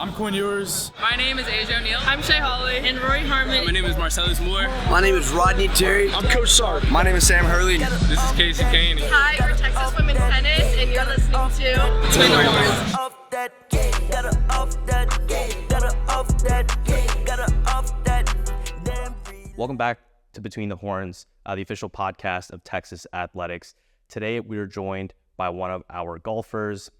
I'm Quinn Ewers. My name is Asia O'Neill. I'm Shay Hawley. And Rory Harmon. My name is Marcellus Moore. My name is Rodney Terry. I'm Coach Sark. My name is Sam Hurley. This is Casey Kane. Hi, we're Texas Women's Tennis, and you're listening to Longhorns. Welcome back to Between the Horns, the official podcast of Texas Athletics. Today, we are joined by one of our golfers.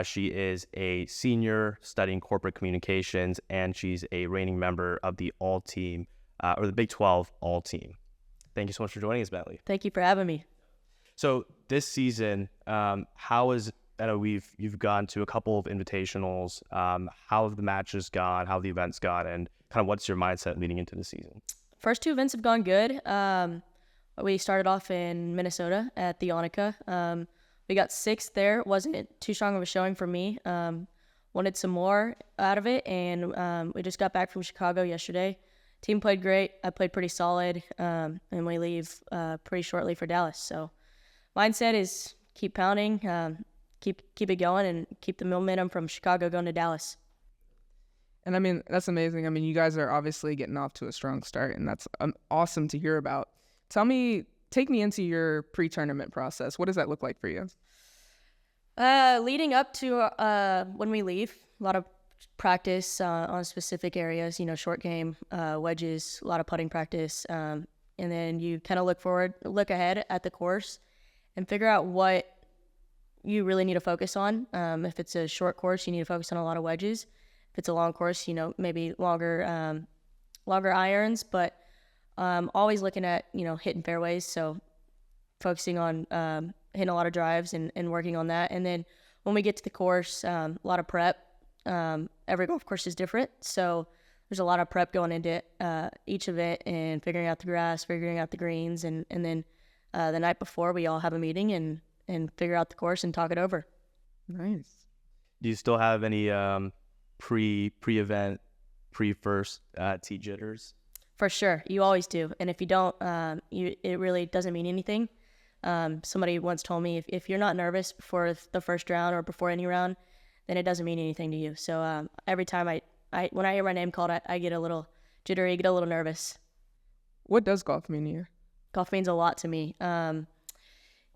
She is a senior studying corporate communications, and she's a reigning member of the All-Team, or the Big 12 All-Team. Thank you so much for joining us, Bentley. Thank you for having me. So this season, I know you've gone to a couple of invitationals. How have the matches gone? How have the events gone? And kind of what's your mindset leading into the season? First two events have gone good. We started off in Minnesota at the Onica. We got sixth there. Wasn't too strong of a showing for me. Wanted some more out of it, and we just got back from Chicago yesterday. Team played great. I played pretty solid, and we leave pretty shortly for Dallas. So mindset is keep pounding, keep it going, and keep the momentum from Chicago going to Dallas. And I mean, that's amazing. I mean, you guys are obviously getting off to a strong start, and that's awesome to hear about. Take me into your pre-tournament process. What does that look like for you? Leading up to when we leave, a lot of practice on specific areas, short game, wedges, a lot of putting practice. And then you kind of look ahead at the course and figure out what you really need to focus on. If it's a short course, you need to focus on a lot of wedges. If it's a long course, maybe longer irons, but always looking at, hitting fairways. So focusing on hitting a lot of drives and working on that. And then when we get to the course, a lot of prep. Every golf course is different. So there's a lot of prep going into each event and figuring out the grass, figuring out the greens. And then the night before, we all have a meeting and figure out the course and talk it over. Nice. Do you still have any pre-event, pre-first tee jitters? For sure. You always do. And if you don't, it really doesn't mean anything. Somebody once told me if you're not nervous before the first round or before any round, then it doesn't mean anything to you. So every time when I hear my name called, I get a little jittery, get a little nervous. What does golf mean to you? Golf means a lot to me.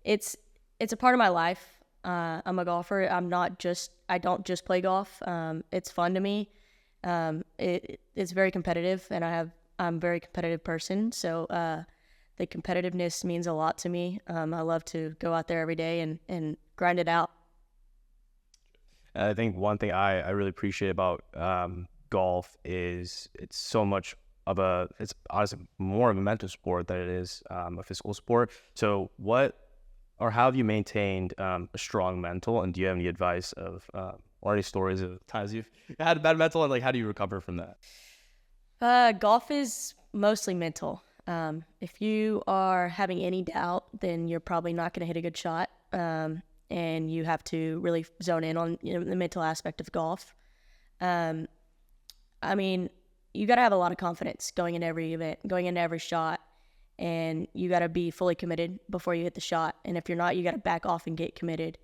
It's a part of my life. I'm a golfer. I don't just play golf. It's fun to me. It's very competitive, and I'm a very competitive person. So the competitiveness means a lot to me. I love to go out there every day and grind it out. I think one thing I really appreciate about golf is it's honestly more of a mental sport than it is a physical sport. So how have you maintained a strong mental, and do you have any advice or any stories of times you've had bad mental, and how do you recover from that? Golf is mostly mental. If you are having any doubt, then you're probably not going to hit a good shot. And you have to really zone in on the mental aspect of golf. I mean, you got to have a lot of confidence going into every event, going into every shot, and you got to be fully committed before you hit the shot. And if you're not, you got to back off and get committed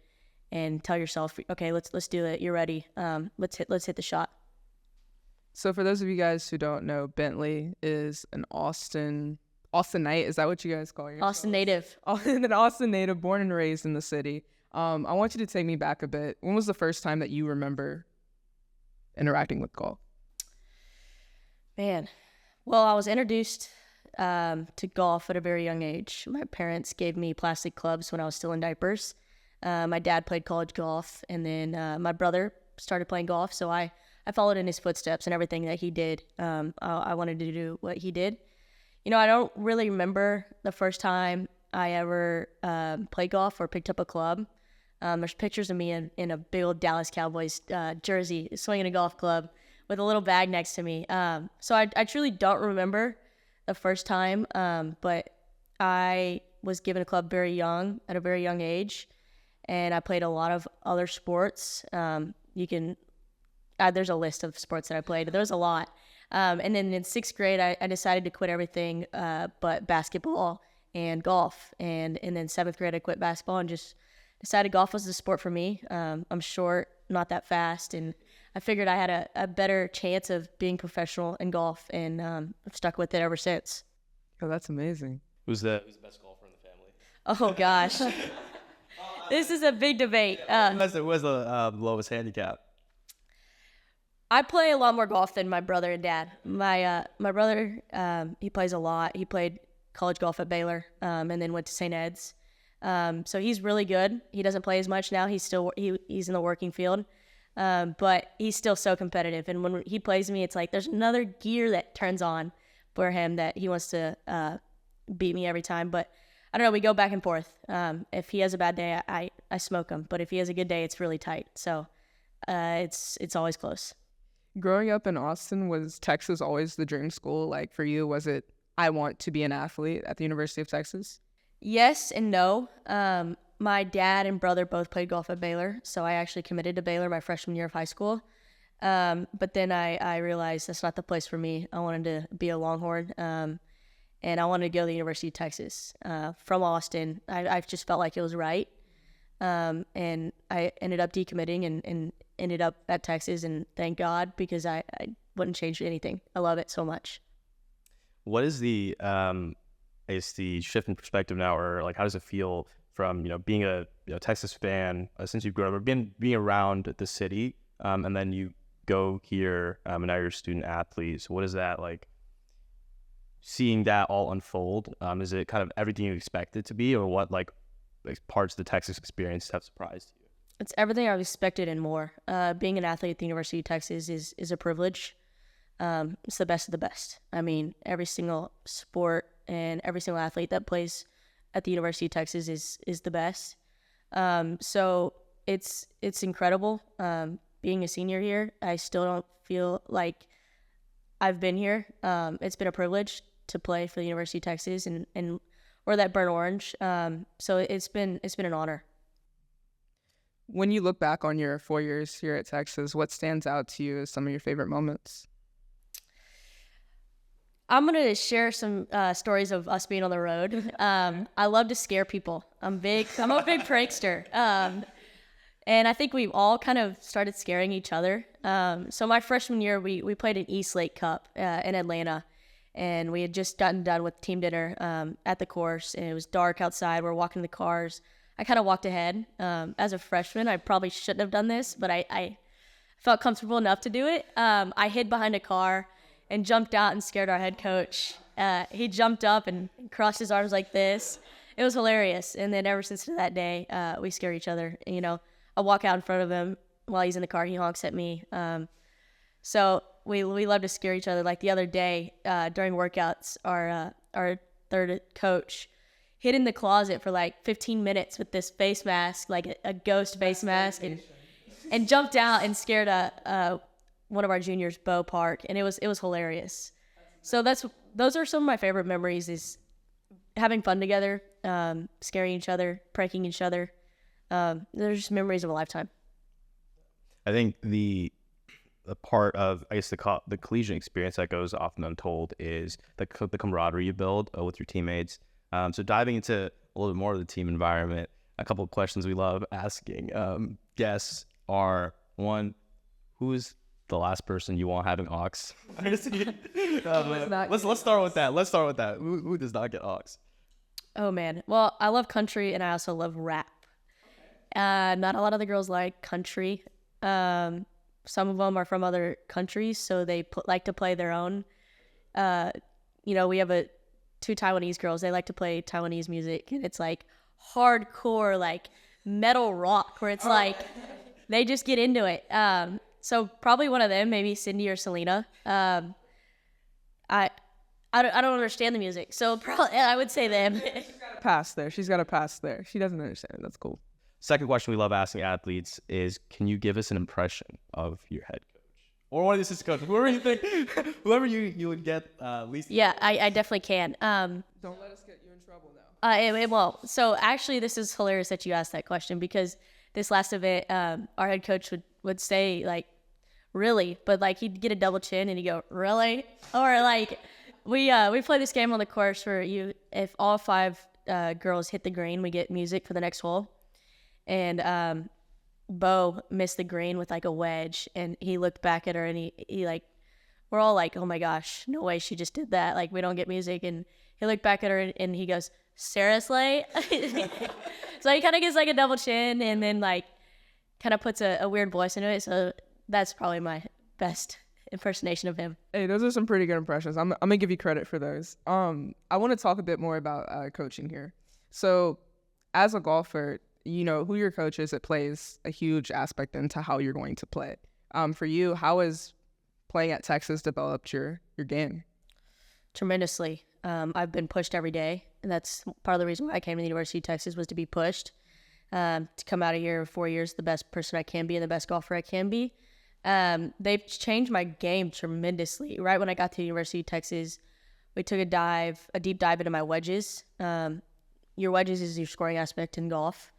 and tell yourself, okay, let's do it. You're ready. Let's hit the shot. So for those of you guys who don't know, Bentley is an Austinite. Is that what you guys call yourself? Austin native. An Austin native, born and raised in the city. I want you to take me back a bit. When was the first time that you remember interacting with golf? Man, well, I was introduced to golf at a very young age. My parents gave me plastic clubs when I was still in diapers. My dad played college golf, and then my brother started playing golf, so I followed in his footsteps and everything that he did. I wanted to do what he did. I don't really remember the first time I ever played golf or picked up a club. There's pictures of me in a big old Dallas Cowboys jersey, swinging a golf club with a little bag next to me. So I truly don't remember the first time, but I was given a club at a very young age, and I played a lot of other sports. There's a list of sports that I played. There's a lot. And then in sixth grade, I decided to quit everything but basketball and golf. And then seventh grade, I quit basketball and just decided golf was the sport for me. I'm short, not that fast, and I figured I had a better chance of being professional in golf, and I've stuck with it ever since. Oh, that's amazing. Who's the best golfer in the family? Oh gosh, this is a big debate. Who has the lowest handicap? I play a lot more golf than my brother and dad. My brother, he plays a lot. He played college golf at Baylor, and then went to St. Ed's. So he's really good. He doesn't play as much now. He's in the working field, but he's still so competitive. And when he plays me, it's like there's another gear that turns on for him that he wants to beat me every time. But I don't know. We go back and forth. If he has a bad day, I smoke him. But if he has a good day, it's really tight. So it's always close. Growing up in Austin, was Texas always the dream school? Like for you, was it, I want to be an athlete at the University of Texas? Yes and no. My dad and brother both played golf at Baylor, so I actually committed to Baylor my freshman year of high school. But then I realized that's not the place for me. I wanted to be a Longhorn, and I wanted to go to the University of Texas. From Austin, I just felt like it was right. And I ended up decommitting and ended up at Texas, and thank God, because I wouldn't change anything. I love it so much. What is the shift in perspective now, or like how does it feel from being a Texas fan since you've grown up, or being around the city, and then you go here and now you're a student athlete? So what is that like? Seeing that all unfold, is it kind of everything you expected to be, or what like parts of the Texas experience have surprised you? It's everything I expected and more. Being an athlete at the University of Texas is a privilege. It's the best of the best. I mean, every single sport and every single athlete that plays at the University of Texas is the best. So it's incredible. Being a senior here, I still don't feel like I've been here. It's been a privilege to play for the University of Texas and or that burnt orange. So it's been an honor. When you look back on your 4 years here at Texas, what stands out to you as some of your favorite moments? I'm going to share some stories of us being on the road. I love to scare people. I'm a big prankster. And I think we've all kind of started scaring each other. So my freshman year, we played an East Lake Cup in Atlanta. And we had just gotten done with team dinner at the course. And it was dark outside. We're walking the cars. I kind of walked ahead. As a freshman, I probably shouldn't have done this, but I felt comfortable enough to do it. I hid behind a car and jumped out and scared our head coach. He jumped up and crossed his arms like this. It was hilarious. And then ever since that day, we scare each other. I walk out in front of him while he's in the car. He honks at me. So we love to scare each other. Like the other day during workouts, our third coach hid in the closet for like 15 minutes with this face mask, like a ghost face mask, and jumped out and scared one of our juniors, Bo Park, and it was hilarious. So those are some of my favorite memories, is having fun together, scaring each other, pranking each other. They're just memories of a lifetime. I think the part of, I guess, the collegiate experience that goes often untold is the camaraderie you build with your teammates. So diving into a little bit more of the team environment, a couple of questions we love asking guests are, one, who's the last person you want having aux? Let's start with that. Who does not get aux? Oh man, well, I love country and I also love rap. Not a lot of the girls like country. Some of them are from other countries, so they like to play their own. We have two Taiwanese girls. They like to play Taiwanese music, and it's like hardcore, like metal rock, where it's like they just get into it. So probably one of them, maybe Cindy or Selena. I don't understand the music, so probably I would say them. She's got a pass there. She doesn't understand it. That's cool. Second question we love asking athletes is, can you give us an impression of your head coach or one of the assistant coaches, whoever you would get least? Yeah, I definitely can. Don't let us get you in trouble now. It won't. So actually, this is hilarious that you asked that question, because this last event, our head coach would say like, really, but like he'd get a double chin and he'd go, really? Or like we play this game on the course where if all five girls hit the green, we get music for the next hole. And Bo missed the green with like a wedge, and he looked back at her, and he like, we're all like, oh my gosh, no way she just did that. Like, we don't get music. And he looked back at her, and he goes, seriously? So he kind of gives like a double chin, and then like kind of puts a weird voice into it. So that's probably my best impersonation of him. Hey, those are some pretty good impressions. I'm gonna give you credit for those. I want to talk a bit more about coaching here. So, as a golfer, you know who your coach is. It plays a huge aspect into how you're going to play. For you, how has playing at Texas developed your game? Tremendously. I've been pushed every day, and that's part of the reason why I came to the University of Texas, was to be pushed, to come out of here in 4 years the best person I can be and the best golfer I can be. They've changed my game tremendously. Right when I got to the University of Texas, we took a deep dive into my wedges. Your wedges is your scoring aspect in golf,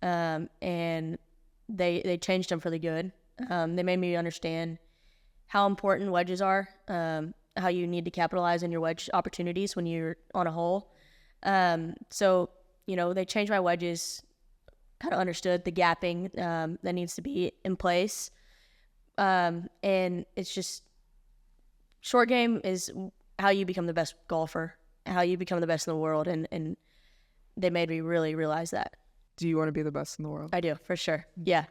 and they changed them for the good. They made me understand how important wedges are, how you need to capitalize on your wedge opportunities when you're on a hole. So, you know, they changed my wedges, kind of understood the gapping that needs to be in place. And it's just, short game is how you become the best golfer, how you become the best in the world. And they made me really realize that. Do you want to be the best in the world? I do, for sure. Yeah.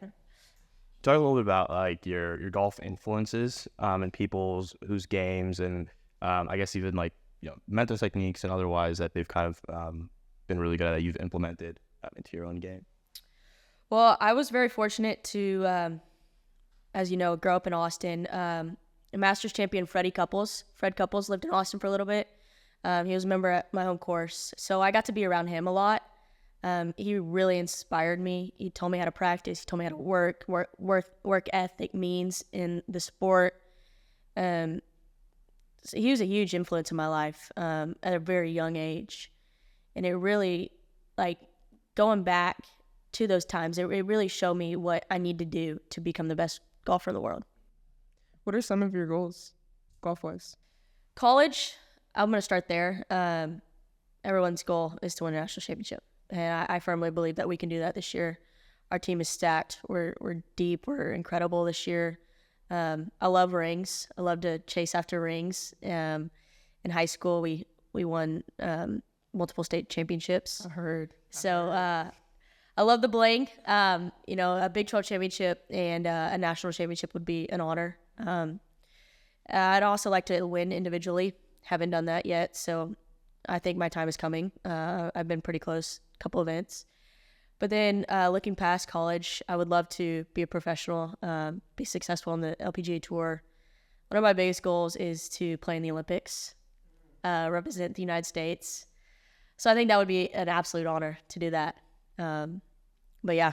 Talk a little bit about like your golf influences and people's whose games and I guess even like, you know, mental techniques and otherwise that they've kind of been really good at that you've implemented into your own game. Well, I was very fortunate to, as you know, grow up in Austin. A Masters champion, Fred Couples lived in Austin for a little bit. He was a member at my home course, so I got to be around him a lot. He really inspired me. He told me how to practice. He told me how to work ethic means in the sport. So he was a huge influence in my life at a very young age. And it really, like, going back to those times, it really showed me what I need to do to become the best golfer in the world. What are some of your goals, golf-wise? College, I'm going to start there. Everyone's goal is to win a national championship. And I firmly believe that we can do that this year. Our team is stacked. We're deep. We're incredible this year. I love rings. I love to chase after rings. In high school, we won multiple state championships. I heard. So I love the bling. You know, a Big 12 championship and a national championship would be an honor. I'd also like to win individually. Haven't done that yet, so I think my time is coming. I've been pretty close, a couple events. But then looking past college, I would love to be a professional, be successful on the LPGA Tour. One of my biggest goals is to play in the Olympics, represent the United States. So I think that would be an absolute honor to do that. But yeah.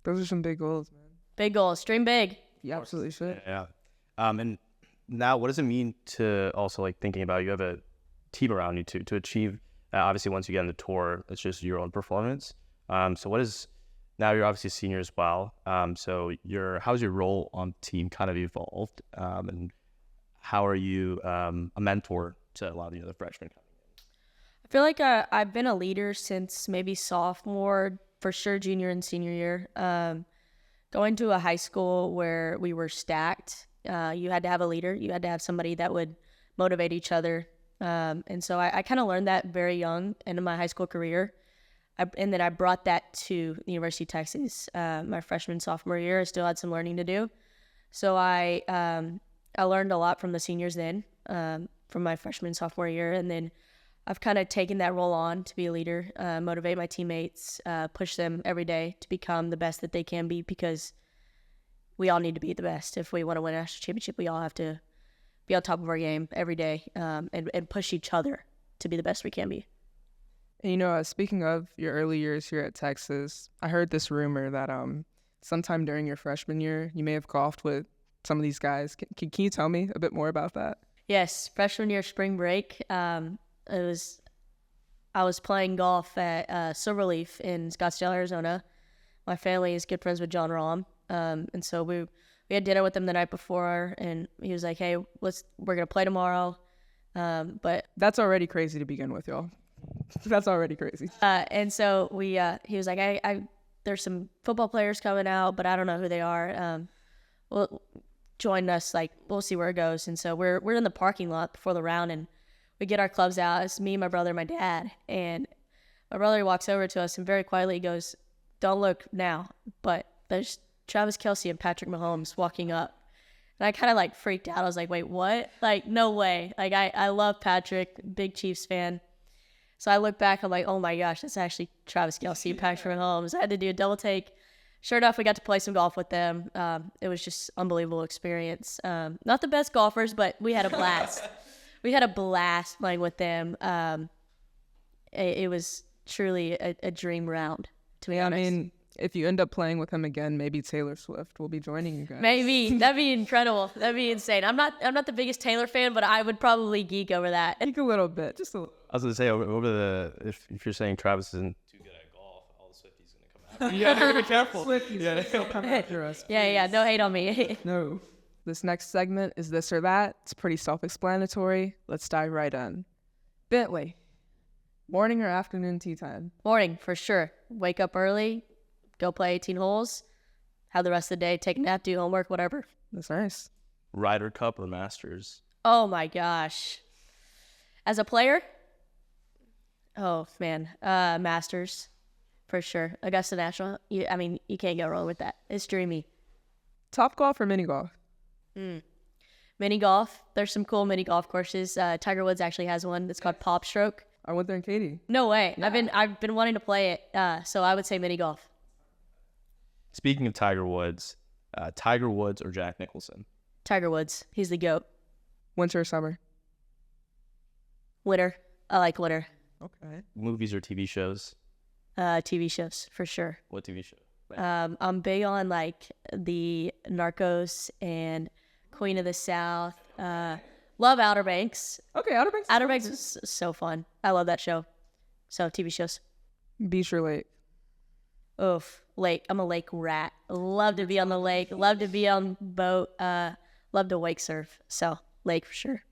Those are some big goals, man. Big goals. Dream big. You absolutely should. Yeah. And now what does it mean to also like thinking about you have a team around you to achieve, obviously once you get on the tour, it's just your own performance. So what is, now you're obviously a senior as well. So how's your role on the team kind of evolved? And how are you a mentor to a lot of the other freshmen coming in? I feel like I've been a leader since maybe sophomore, for sure junior and senior year. Going to a high school where we were stacked, you had to have a leader. You had to have somebody that would motivate each other. And so I kind of learned that very young into my high school career. And then I brought that to the University of Texas. My freshman, sophomore year, I still had some learning to do. So I learned a lot from the seniors then, from my freshman, sophomore year. And then I've kind of taken that role on to be a leader, motivate my teammates, push them every day to become the best that they can be, because we all need to be the best. If we want to win a national championship, we all have to be on top of our game every day, and push each other to be the best we can be. And, you know, speaking of your early years here at Texas, I heard this rumor that sometime during your freshman year, you may have golfed with some of these guys. Can you tell me a bit more about that? Yes, freshman year spring break. I was playing golf at Silverleaf in Scottsdale, Arizona. My family is good friends with John Rahm, and so we had dinner with him the night before, and he was like, "Hey, we're gonna play tomorrow." But that's already crazy to begin with, y'all. That's already crazy. And so he was like, I there's some football players coming out, but I don't know who they are. Well, join us. Like, we'll see where it goes. And so we're in the parking lot before the round, and we get our clubs out. It's me, my brother, my dad, and my brother walks over to us and very quietly goes, "Don't look now," but there's Travis Kelce and Patrick Mahomes walking up. And I kind of like freaked out. I was like, wait, what? Like, no way. Like, I love Patrick, big Chiefs fan. So I look back, I'm like, oh my gosh, that's actually Travis Kelce and Patrick Mahomes. I had to do a double take. Sure enough, we got to play some golf with them. It was just unbelievable experience. Not the best golfers, but we had a blast. We had a blast playing with them. It was truly a dream round, to be honest. I mean, if you end up playing with him again, maybe Taylor Swift will be joining you guys. Maybe. That'd be incredible. That'd be insane. I'm not the biggest Taylor fan, but I would probably geek over that. Geek a little bit, just a little. I was gonna say over the if you're saying Travis isn't too good at golf, all the Swifties gonna come out. You gotta be careful. Yeah, they'll come after us. Yeah. No hate on me. No. This next segment is this or that. It's pretty self-explanatory. Let's dive right in. Bentley, morning or afternoon tee time? Morning, for sure. Wake up early, go play 18 holes, have the rest of the day, take a nap, do homework, whatever. That's nice. Ryder Cup or Masters? Oh my gosh. As a player? Oh man, Masters, for sure. Augusta National. You can't go wrong with that. It's dreamy. Top golf or mini golf? Mini golf. There's some cool mini golf courses. Tiger Woods actually has one that's called Pop Stroke. I went there in Katy. No way. Yeah. I've been wanting to play it. So I would say mini golf. Speaking of Tiger Woods or Jack Nicholson? Tiger Woods. He's the GOAT. Winter or summer? Winter. I like winter. Okay. Movies or TV shows? TV shows, for sure. What TV show? I'm big on like the Narcos and Queen of the South. Love Outer Banks. Okay, Outer Banks. Outer Banks is so fun. I love that show. So TV shows. Beach or lake? Oof, lake. I'm a lake rat. Love to be on the lake. Love to be on boat. Love to wake surf. So lake for sure.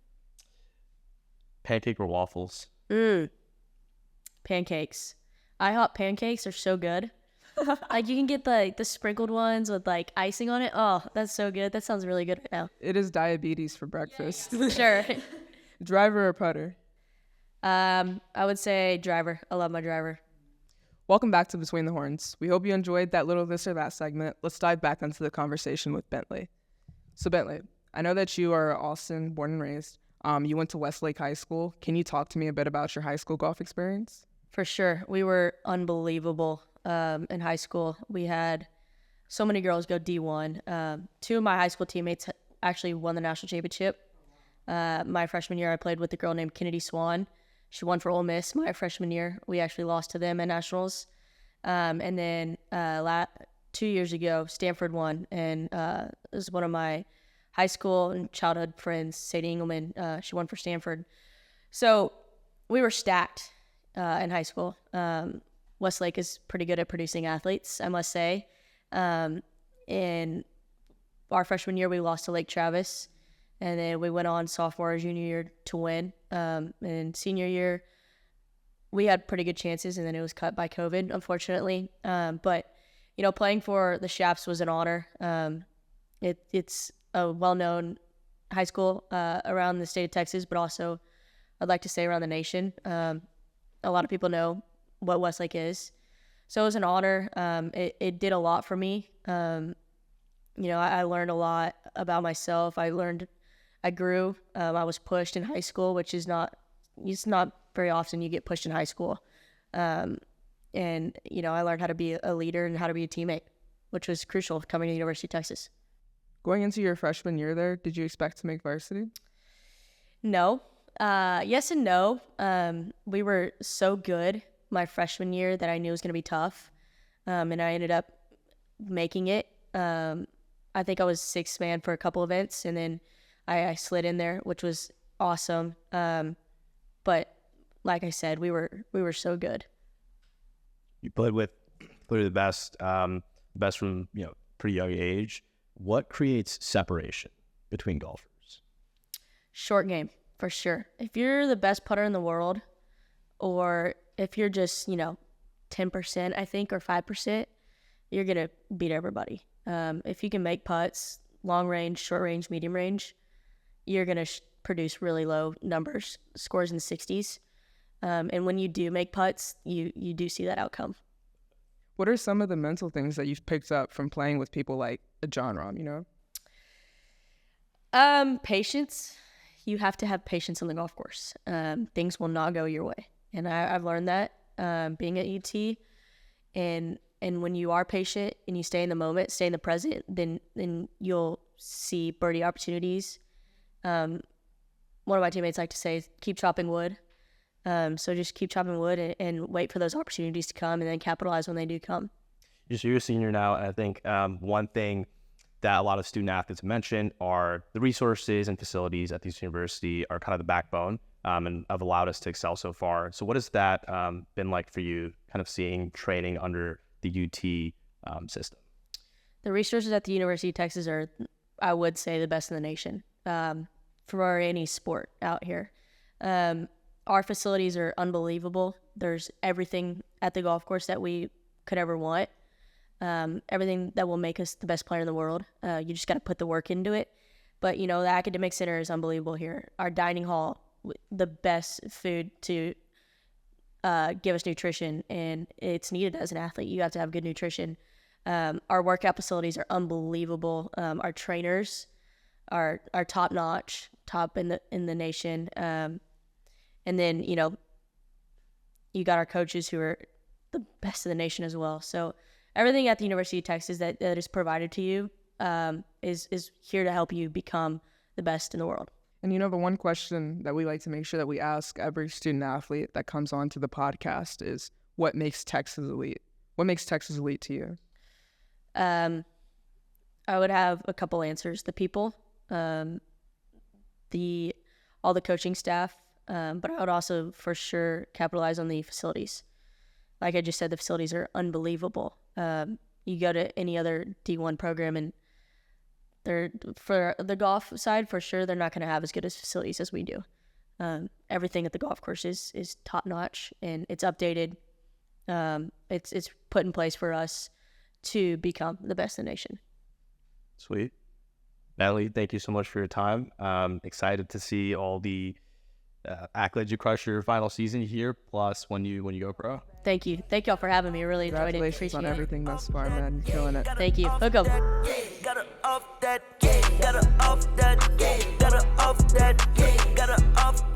Pancake or waffles? Pancakes. IHOP pancakes are so good. Like, you can get the sprinkled ones with like icing on it. Oh, that's so good. That sounds really good right now. It is diabetes for breakfast. Sure. Driver or putter? I would say driver. I love my driver. Welcome back to Between the Horns. We hope you enjoyed that little this or that segment. Let's dive back into the conversation with Bentley. So Bentley, I know that you are Austin born and raised. You went to Westlake High School. Can you talk to me a bit about your high school golf experience? For sure. We were unbelievable in high school. We had so many girls go D1. Two of my high school teammates actually won the national championship. My freshman year, I played with a girl named Kennedy Swan. She won for Ole Miss my freshman year. We actually lost to them at nationals. And then 2 years ago, Stanford won. And it was one of my high school and childhood friends, Sadie Engelman. She won for Stanford. So we were stacked in high school. Westlake is pretty good at producing athletes, I must say. In our freshman year, we lost to Lake Travis. And then we went on sophomore or junior year to win. And senior year, we had pretty good chances, and then it was cut by COVID, unfortunately. But, playing for the Shafts was an honor. It's a well-known high school around the state of Texas, but also I'd like to say around the nation. A lot of people know what Westlake is. So it was an honor. It did a lot for me. I learned a lot about myself. I grew. I was pushed in high school, which is it's not very often you get pushed in high school. I learned how to be a leader and how to be a teammate, which was crucial coming to the University of Texas. Going into your freshman year there, did you expect to make varsity? No. Yes and no. We were so good my freshman year that I knew it was going to be tough. And I ended up making it. I think I was sixth man for a couple events, and then I slid in there, which was awesome. But like I said, we were so good. You played with clearly the best from pretty young age. What creates separation between golfers? Short game, for sure. If you're the best putter in the world, or if you're just 10%, I think, or 5%, you're gonna beat everybody. If you can make putts, long range, short range, medium range, you're gonna produce really low numbers, scores in the 60s. And when you do make putts, you do see that outcome. What are some of the mental things that you've picked up from playing with people like John Rahm, you know? Patience. You have to have patience on the golf course. Things will not go your way. And I've learned that being at UT. And when you are patient and you stay in the moment, stay in the present, then you'll see birdie opportunities. One of my teammates like to say, keep chopping wood. So just keep chopping wood and wait for those opportunities to come and then capitalize when they do come. You're a senior now, and I think one thing that a lot of student athletes mention are the resources and facilities at this university are kind of the backbone and have allowed us to excel so far. So what has that been like for you, kind of seeing training under the UT system? The resources at the University of Texas are, I would say, the best in the nation for any sport out here. Our facilities are unbelievable. There's everything at the golf course that we could ever want. Everything that will make us the best player in the world. You just got to put the work into it. But, you know, the academic center is unbelievable here. Our dining hall, the best food to give us nutrition, and it's needed as an athlete. You have to have good nutrition. Our workout facilities are unbelievable. Our trainers are top notch, top in the nation. And then, you know, you got our coaches who are the best in the nation as well. So everything at the University of Texas that is provided to you is here to help you become the best in the world. And you know, the one question that we like to make sure that we ask every student athlete that comes onto the podcast is, what makes Texas elite? What makes Texas elite to you? I would have a couple answers. The people, all the coaching staff, but I would also for sure capitalize on the facilities. Like I just said, the facilities are unbelievable. You go to any other D1 program and they're, for the golf side, for sure, they're not going to have as good as facilities as we do. Everything at the golf course is top notch and it's updated. It's put in place for us to become the best in the nation. Sweet. Natalie, thank you so much for your time. Excited to see all the accolades you crush your final season here, plus when you go pro. Thank you. Thank y'all for having me. I really enjoyed it. Congratulations on everything thus far, man. Killing it. Thank you. Hook 'em. Gotta off that, gotta off that, gotta off that, gotta off